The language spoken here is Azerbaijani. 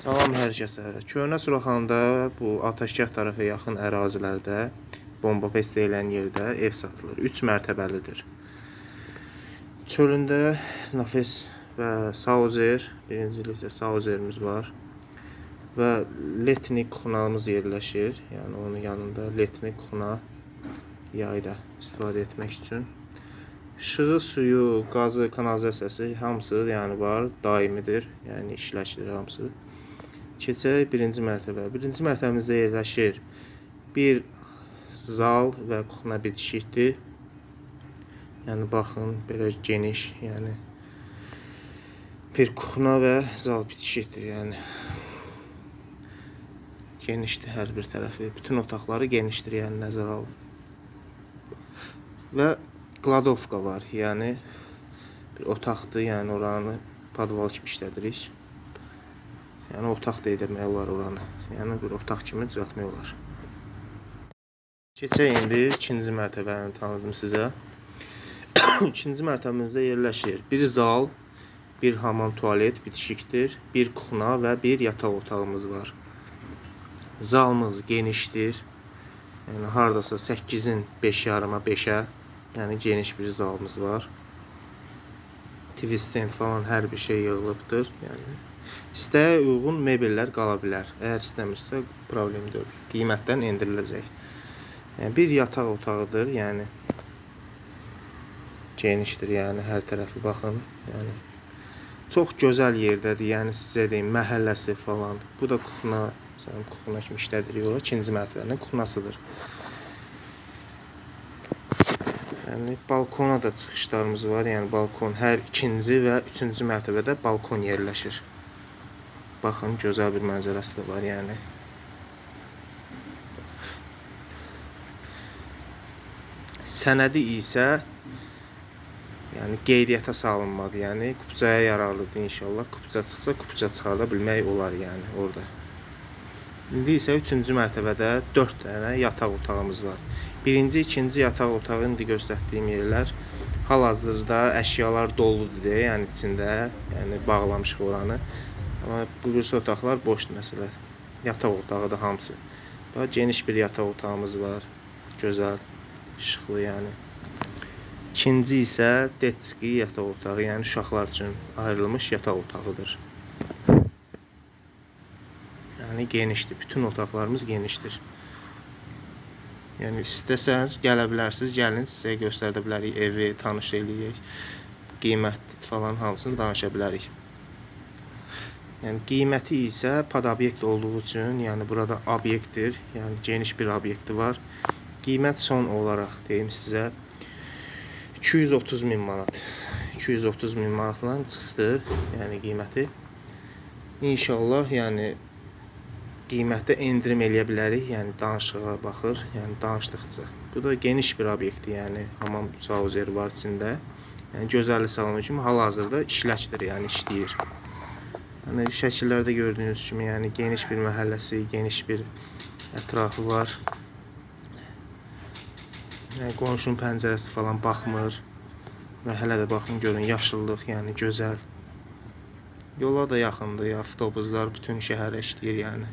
Salam hər kəsə. Köhnə Suraxanda bu Ataşgah tərəfə yaxın ərazilərdə Bomba Fest deyilən yerdə ev satılır. 3 mərtəbəlidir. Çölündə Nafes və Sauzer, birincilikdə Sauzerimiz var və letnik xunamız yerləşir. Yəni onun yanında letnik xuna yayda istifadə etmək üçün. Işığı, suyu, qazı, kanalizasiyası hamısı yəni var, daimidir. Yəni işləşir hamısı. Keçək birinci mərtəbə. Birinci mərtəbəmizdə yerləşir bir zal və kuxna bitişikdir. Yəni baxın, belə geniş, yəni bir kuxna və zal bitişikdir. Yəni genişdir hər bir tərəfi. Bütün otaqları genişdir, yəni nəzərə alın. Və kladovka var. Yəni bir otaqdır, yəni oranı podval kimi işlədirik. Yəni otaq da etmək olar oranı. Yəni bir otaq kimi düzəltmək olar. Keçək indi ikinci mərtəbəni tanıdım sizə. İkinci mərtəbəmizdə yerləşir bir zal, bir hamam tualet bitişikdir, bir kuxna və bir yataq otağımız var. Zalımız genişdir. Yəni hardasa 8-in 5,5-a 5-ə, yəni geniş bir zalımız var. TV stand falan hər bir şey yığılıbdır. Yəni İstəyə uyğun mebellər qala bilər. Əgər istəmirsə problem deyil. Qiymətdən endiriləcək. Yəni bir yataq otağıdır. Yəni genişdir. Yəni hər tərəfi baxın. Yəni çox gözəl yerdədir. Yəni sizə deyim, məhəlləsi falan. Bu da kuxna, məsələn kuxna kimi işlədirik ora. İkinci mərtəbənin kuxnasıdır. Yəni balkona da çıxışlarımız var. Yəni balkon hər ikinci və üçüncü mərtəbədə balkon yerləşir. Baxın, gözəl bir mənzərəsi də var, yəni. Sənədi isə yəni qeydiyyata salınmadı, yəni kupçaya yararlıdır inşallah. Kupça çıxsa, kupça çıxarda bilmək olar, yəni orada. İndi isə üçüncü mərtəbədə 4 dənə yataq otağımız var. Birinci, ikinci yataq otağı indi göstərdiyim yerlər hal-hazırda əşyalar doludur, yəni içində, yəni bağlamışıq oranı. Amma bu birisi otaqlar boşdur məsələ. Yataq otağı da hamısı. Daha geniş bir yataq otağımız var. Gözəl, işıqlı yəni. İkinci isə detski yataq otağı, yəni uşaqlar üçün ayrılmış yataq otağıdır. Yəni genişdir. Bütün otaqlarımız genişdir. Yəni istəsəniz gələ bilərsiniz. Gəlin sizə göstərə bilərik evi, tanış eləyək. Qiymət falan hamısını danışa bilərik. Yəni qiyməti isə pod obyekt olduğu üçün, yəni burada obyektdir, yəni geniş bir obyekti var. Qiymət son olaraq deyim sizə 230.000 manat. 230.000 manatdan çıxdı, yəni qiyməti. İnşallah, yəni qiymətdə endirim eləyə bilərik, yəni danışığa baxır, yəni danışdıqca. Bu da geniş bir obyekti, yəni hamam sauzer var içində. Yəni gözəllik salonu kimi hal-hazırda işləkdir, yəni işləyir. Yəni şəkillərdə gördüyünüz kimi, yəni geniş bir məhəlləsi, geniş bir ətrafı var. Yəni qonşunun pəncərəsi falan baxmır. Və hələ də baxın görün yaşıllıq, yəni gözəl. Yola da yaxındır, avtobuslar bütün şəhərə işləyir, yəni.